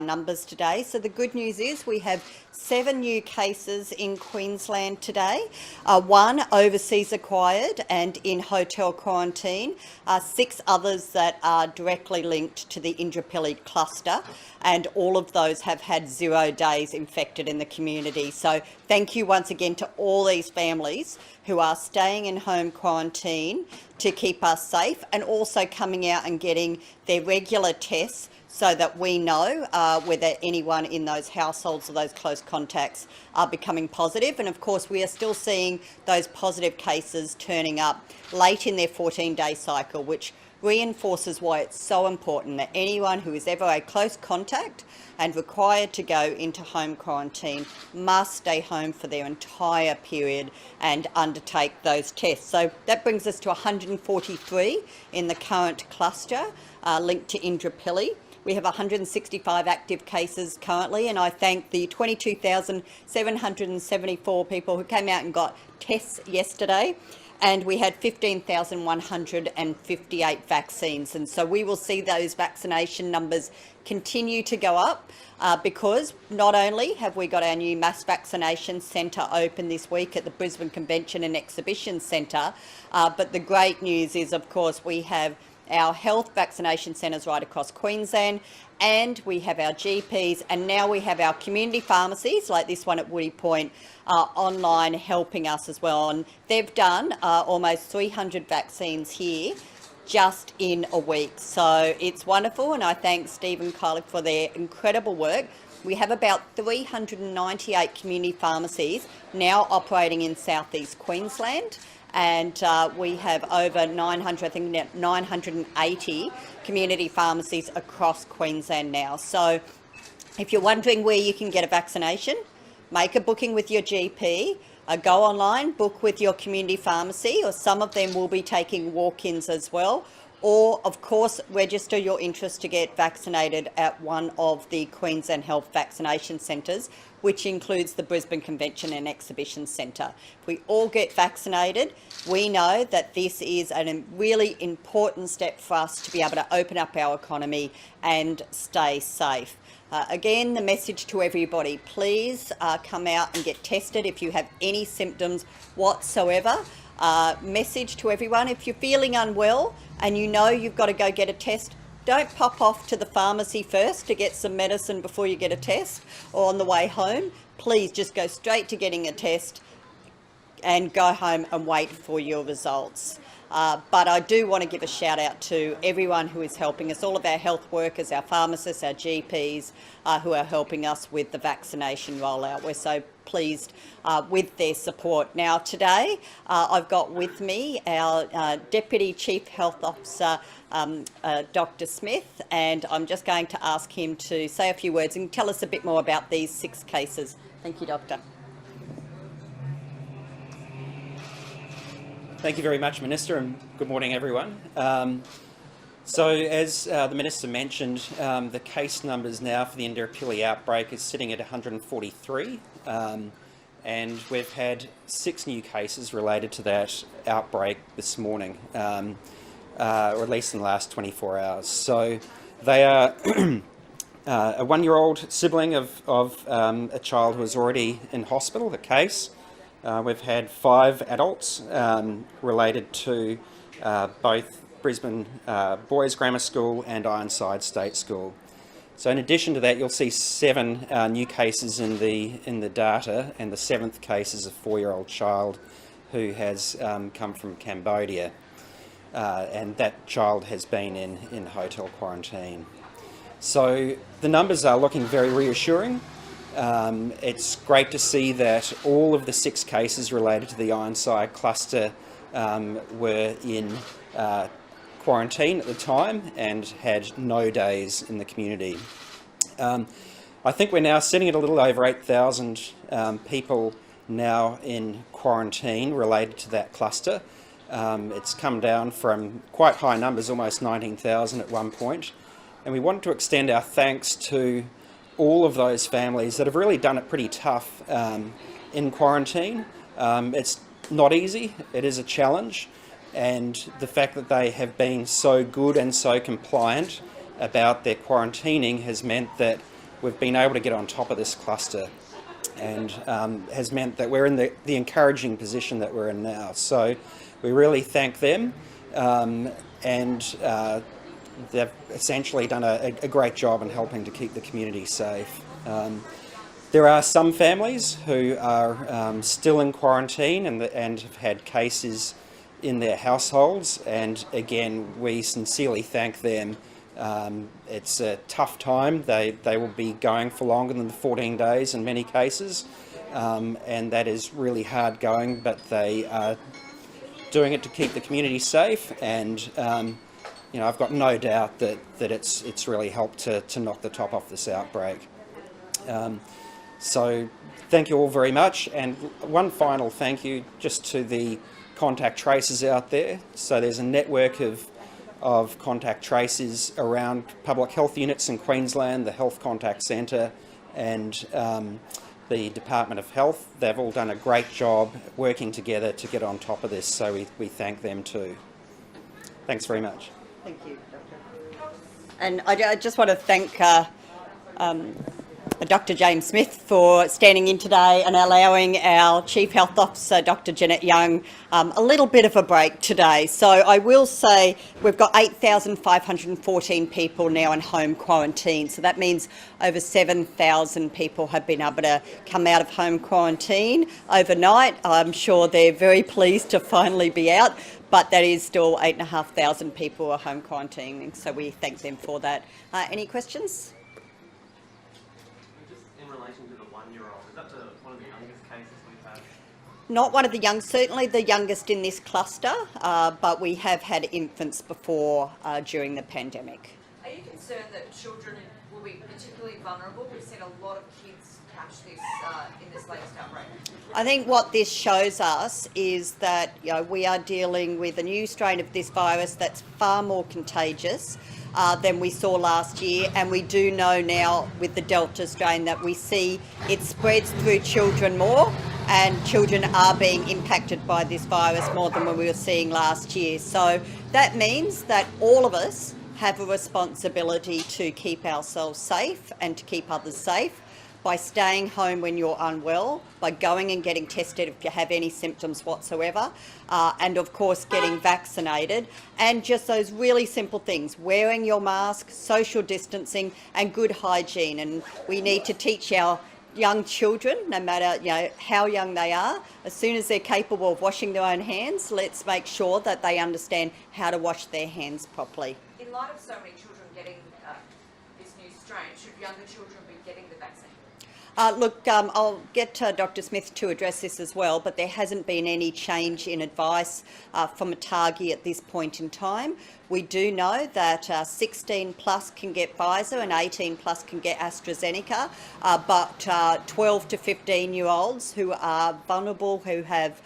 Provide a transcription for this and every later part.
numbers today. So the good news is we have 7 new cases in Queensland today, 1 overseas acquired and in hotel quarantine, 6 others that are directly linked to the Indooroopilly cluster, and all of those have had 0 days infected in the community. So thank you once again to all these families who are staying in home quarantine to keep us safe, and also coming out and getting their regular tests so that we know whether anyone in those households or those close contacts are becoming positive. And of course, we are still seeing those positive cases turning up late in their 14-day cycle, which reinforces why it's so important that anyone who is ever a close contact and required to go into home quarantine must stay home for their entire period and undertake those tests. So that brings us to 143 in the current cluster linked to Indooroopilly. We have 165 active cases currently, and I thank the 22,774 people who came out and got tests yesterday. And we had 15,158 vaccines. And so we will see those vaccination numbers continue to go up because not only have we got our new mass vaccination centre open this week at the Brisbane Convention and Exhibition Centre, but the great news is, of course, we have our health vaccination centres right across Queensland, and we have our GPs, and now we have our community pharmacies like this one at Woody Point online helping us as well. And they've done almost 300 vaccines here just in a week. So it's wonderful, and I thank Steve and Kylie for their incredible work. We have about 398 community pharmacies now operating in southeast Queensland, and we have over 900, I think 980 community pharmacies across Queensland now. So if you're wondering where you can get a vaccination, make a booking with your GP, go online, book with your community pharmacy, or some of them will be taking walk-ins as well. Or, of course, register your interest to get vaccinated at one of the Queensland Health vaccination centres, which includes the Brisbane Convention and Exhibition Centre. If we all get vaccinated, we know that this is a really important step for us to be able to open up our economy and stay safe. Again, the message to everybody, please come out and get tested if you have any symptoms whatsoever. Message to everyone, if you're feeling unwell and you know you've got to go get a test, don't pop off to the pharmacy first to get some medicine before you get a test, or on the way home. Please just go straight to getting a test and go home and wait for your results. But I do want to give a shout out to everyone who is helping us, all of our health workers, our pharmacists, our GPs who are helping us with the vaccination rollout. We're so pleased with their support. Now today I've got with me our Deputy Chief Health Officer, Dr. Smith, and I'm just going to ask him to say a few words and tell us a bit more about these 6 cases. Thank you, Doctor. Thank you very much, Minister, and good morning, everyone. So as the Minister mentioned, the case numbers now for the Indooroopilly outbreak is sitting at 143, and we've had 6 new cases related to that outbreak this morning, or at least in the last 24 hours. So they are a 1-year-old sibling of a child who was already in hospital, the case. We've had 5 adults related to both Brisbane Boys Grammar School and Ironside State School. So in addition to that, you'll see 7 new cases in the data, and the 7th case is a 4-year-old child who has come from Cambodia, and that child has been in hotel quarantine. So the numbers are looking very reassuring. It's great to see that all of the 6 cases related to the Ironside cluster were in quarantine at the time and had no days in the community. I think we're now sitting at a little over 8,000 people now in quarantine related to that cluster. It's come down from quite high numbers, almost 19,000 at one point. And we wanted to extend our thanks to all of those families that have really done it pretty tough in quarantine. It's not easy, it is a challenge, and the fact that they have been so good and so compliant about their quarantining has meant that we've been able to get on top of this cluster, and has meant that we're in the encouraging position that we're in now. So we really thank them, and they've essentially done a great job in helping to keep the community safe. There are some families who are still in quarantine and have had cases in their households, and again, we sincerely thank them. It's a tough time. They will be going for longer than the 14 days in many cases, and that is really hard going, but they are doing it to keep the community safe, and I've got no doubt that it's really helped to knock the top off this outbreak. So thank you all very much, and one final thank you just to the contact tracers out there. So there's a network of contact tracers around public health units in Queensland, the Health Contact Centre and the Department of Health. They've all done a great job working together to get on top of this, so we thank them too. Thanks very much. Thank you, Doctor. And I just want to thank Dr. James Smith for standing in today and allowing our Chief Health Officer, Dr. Jeanette Young, a little bit of a break today. So I will say we've got 8,514 people now in home quarantine. So that means over 7,000 people have been able to come out of home quarantine overnight. I'm sure they're very pleased to finally be out, but that is still 8,500 people are home quarantining. So we thank them for that. Any questions? Not one of the young, certainly the youngest in this cluster, but we have had infants before during the pandemic. Are you concerned that children will be particularly vulnerable? We've seen a lot of kids catch this in this latest outbreak. I think what this shows us is that we are dealing with a new strain of this virus that's far more contagious than we saw last year, and we do know now with the Delta strain that we see it spreads through children more, and children are being impacted by this virus more than what we were seeing last year. So that means that all of us have a responsibility to keep ourselves safe and to keep others safe by staying home when you're unwell, by going and getting tested if you have any symptoms whatsoever, and of course getting vaccinated, and just those really simple things, wearing your mask, social distancing and good hygiene. And we need to teach our young children, no matter how young they are, as soon as they're capable of washing their own hands, let's make sure that they understand how to wash their hands properly. In light of so many children getting this new strain, should younger children be getting the vaccine? Look, I'll get Dr. Smith to address this as well, but there hasn't been any change in advice from ATAGI at this point in time. We do know that 16 plus can get Pfizer and 18 plus can get AstraZeneca, but 12 to 15-year-olds who are vulnerable, who have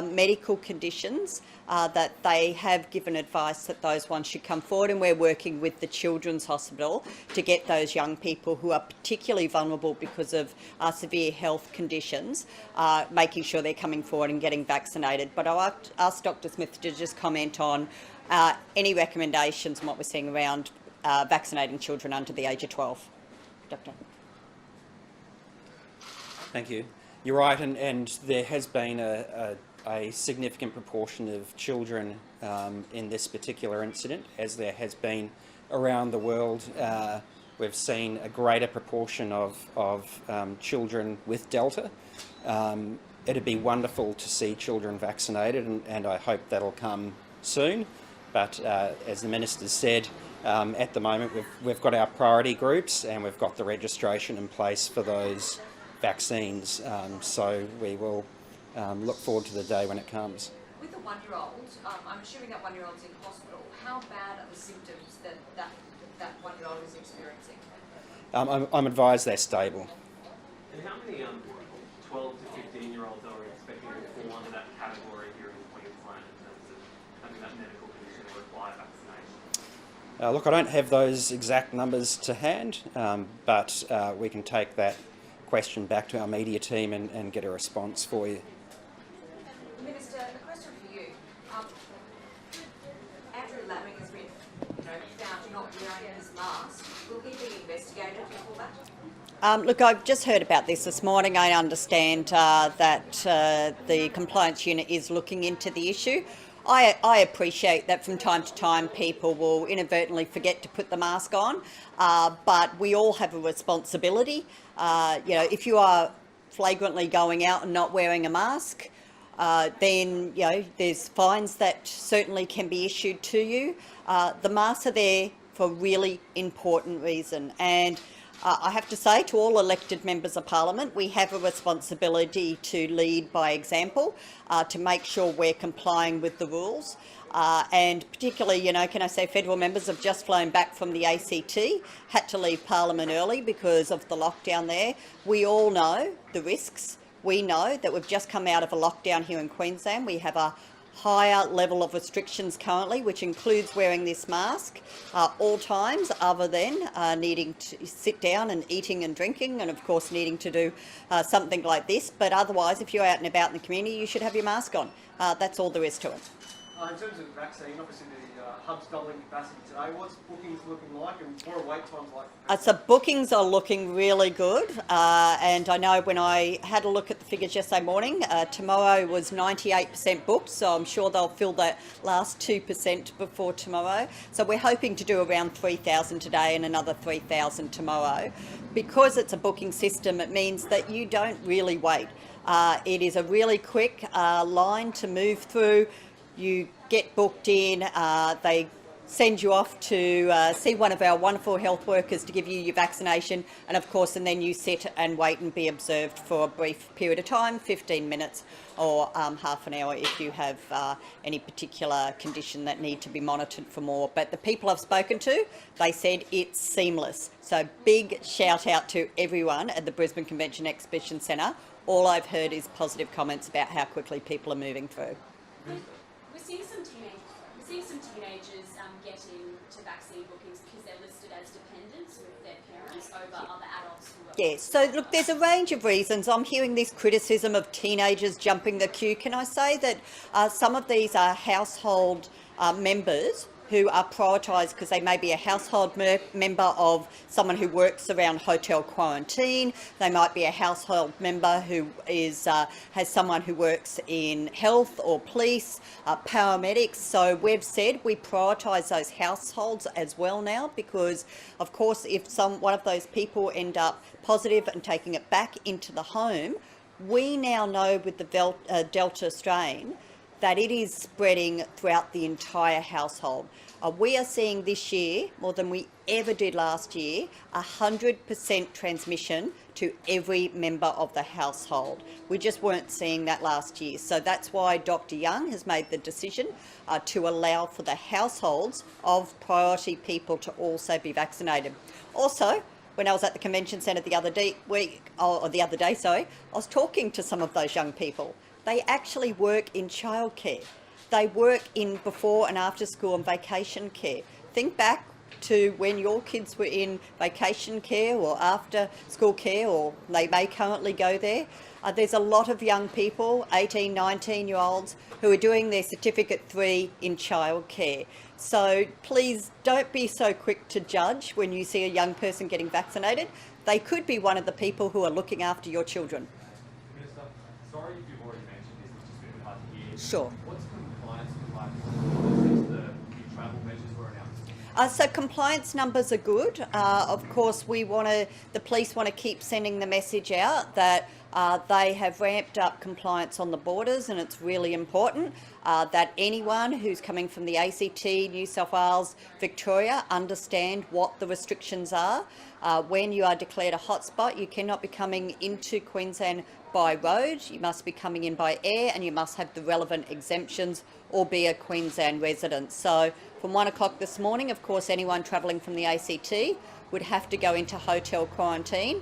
medical conditions, that they have given advice that those ones should come forward, and we're working with the Children's Hospital to get those young people who are particularly vulnerable because of severe health conditions, making sure they're coming forward and getting vaccinated. But I'll ask Dr. Smith to just comment on any recommendations on what we're seeing around vaccinating children under the age of 12. Doctor. Thank you. You're right, and there has been a significant proportion of children in this particular incident, as there has been around the world. We've seen a greater proportion of children with Delta. It'd be wonderful to see children vaccinated, and I hope that'll come soon. But as the Minister said, at the moment we've got our priority groups and we've got the registration in place for those vaccines. So we will look forward to the day when it comes. With the one-year-old, I'm assuming that one-year-old's in hospital. How bad are the symptoms that one-year-old is experiencing? I'm advised they're stable. And how many 12 to 15-year-olds are we expecting to fall under that category here in Queensland in terms of having that medical condition or require vaccination? Look, I don't have those exact numbers to hand, but we can take that question back to our media team and get a response for you. Minister, a question for you. Andrew Laming has been found not wearing his mask. Will he be investigated for that? Look, I've just heard about this morning. I understand that the compliance unit is looking into the issue. I appreciate that from time to time people will inadvertently forget to put the mask on, but we all have a responsibility. If you are flagrantly going out and not wearing a mask, then there's fines that certainly can be issued to you. The masks are there for a really important reason, and I have to say to all elected members of parliament, we have a responsibility to lead by example, to make sure we're complying with the rules. And particularly, can I say federal members have just flown back from the ACT, had to leave parliament early because of the lockdown there. We all know the risks. We know that we've just come out of a lockdown here in Queensland. We have a higher level of restrictions currently, which includes wearing this mask all times other than needing to sit down and eating and drinking, and of course needing to do something like this. But otherwise, if you're out and about in the community, you should have your mask on. That's all there is to it. In terms of vaccine, obviously the hub's doubling capacity today. What's bookings looking like, and what are wait times like? So bookings are looking really good, and I know when I had a look at the figures yesterday morning, tomorrow was 98% booked, so I'm sure they'll fill that last 2% before tomorrow. So we're hoping to do around 3,000 today and another 3,000 tomorrow. Because it's a booking system, it means that you don't really wait. It is a really quick line to move through. You get booked in, they send you off to see one of our wonderful health workers to give you your vaccination, and of course, and then you sit and wait and be observed for a brief period of time, 15 minutes or half an hour if you have any particular condition that need to be monitored for more. But the people I've spoken to, they said it's seamless. So big shout out to everyone at the Brisbane Convention Exhibition Centre. All I've heard is positive comments about how quickly people are moving through. We're seeing some teenagers get into vaccine bookings because they're listed as dependents with their parents over other adults who are... Yes, so look, there's a range of reasons. I'm hearing this criticism of teenagers jumping the queue. Can I say that some of these are household members who are prioritised because they may be a household member of someone who works around hotel quarantine. They might be a household member who has someone who works in health or police, paramedics. So we've said we prioritise those households as well now, because of course if one of those people end up positive and taking it back into the home, we now know with the Delta strain that it is spreading throughout the entire household. We are seeing this year, more than we ever did last year, 100% transmission to every member of the household. We just weren't seeing that last year. So that's why Dr. Young has made the decision to allow for the households of priority people to also be vaccinated. Also, when I was at the convention centre the other day, I was talking to some of those young people. They actually work in childcare. They work in before and after school and vacation care. Think back to when your kids were in vacation care or after school care, or they may currently go there. There's a lot of young people, 18, 19-year-olds, who are doing their Certificate 3 in childcare. So please don't be so quick to judge when you see a young person getting vaccinated. They could be one of the people who are looking after your children. Minister, sorry if you've already mentioned this, it's just a bit hard to hear. Sure. What's compliance like since the new travel measures were announced? So compliance numbers are good. Of course, the police want to keep sending the message out that they have ramped up compliance on the borders, and it's really important that anyone who's coming from the ACT, New South Wales, Victoria, understand what the restrictions are. When you are declared a hotspot, you cannot be coming into Queensland by road, you must be coming in by air, and you must have the relevant exemptions or be a Queensland resident. So from 1 o'clock this morning, of course, anyone travelling from the ACT would have to go into hotel quarantine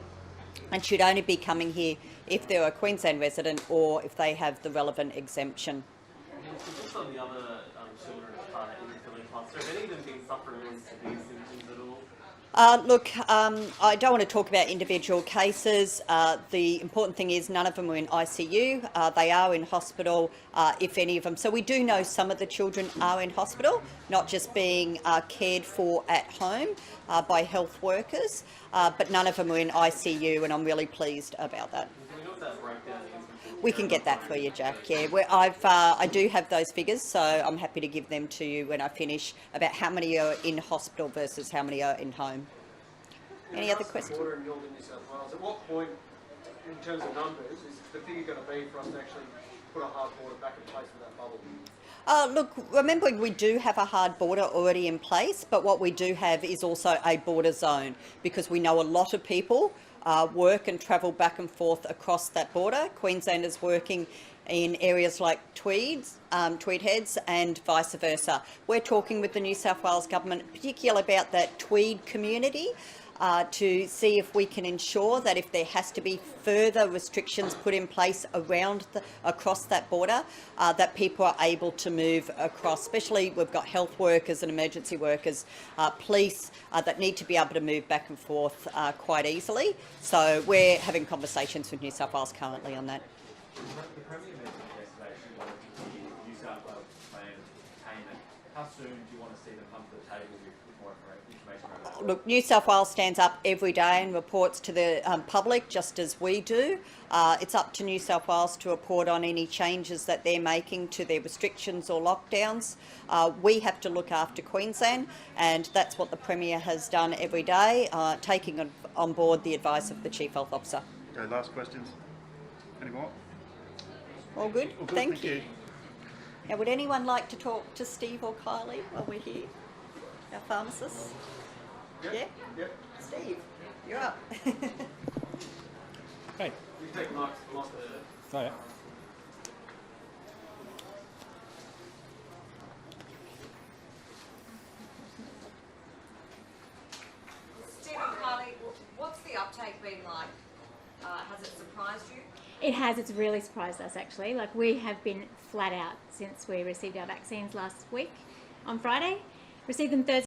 and should only be coming here if they're a Queensland resident or if they have the relevant exemption. Just on the other children in the filling cluster, have any of them been suffering any severe symptoms at all? Look, I don't want to talk about individual cases. The important thing is none of them are in ICU. They are in hospital, if any of them. So we do know some of the children are in hospital, not just being cared for at home by health workers, but none of them are in ICU, and I'm really pleased about that. Do we know what that breakdown is? We can get that for you, Jack. Yeah, I do have those figures, so I'm happy to give them to you when I finish about how many are in hospital versus how many are in home. Any other questions? Border in northern New South Wales. At what point, in terms of numbers, is the figure going to be for us to actually put a hard border back in place for that bubble? Look, remembering we do have a hard border already in place, but what we do have is also a border zone, because we know a lot of people work and travel back and forth across that border. Queensland is working in areas like Tweed Heads and vice versa. We're talking with the New South Wales Government, particularly about that Tweed community, to see if we can ensure that if there has to be further restrictions put in place across that border, that people are able to move across. Especially we've got health workers and emergency workers, police that need to be able to move back and forth quite easily. So we're having conversations with New South Wales currently on that. The Premier mentioned yesterday she wanted to hear New South Wales plan payment. How soon do you want to see them come to the table with more information around that? Look, New South Wales stands up every day and reports to the public, just as we do. It's up to New South Wales to report on any changes that they're making to their restrictions or lockdowns. We have to look after Queensland, and that's what the Premier has done every day, taking on board the advice of the Chief Health Officer. Okay, last questions. Any more? All good? All good, Thank you. Now, would anyone like to talk to Steve or Kylie while we're here? Our pharmacists? Yeah? Yep. Steve, you're up. Hey. You take Mark's lost it. Oh, yeah. Stephen, Kylie, what's the uptake been like? Has it surprised you? It has. It's really surprised us, actually. Like, we have been flat out since we received our vaccines last week on Friday. Received them Thursday.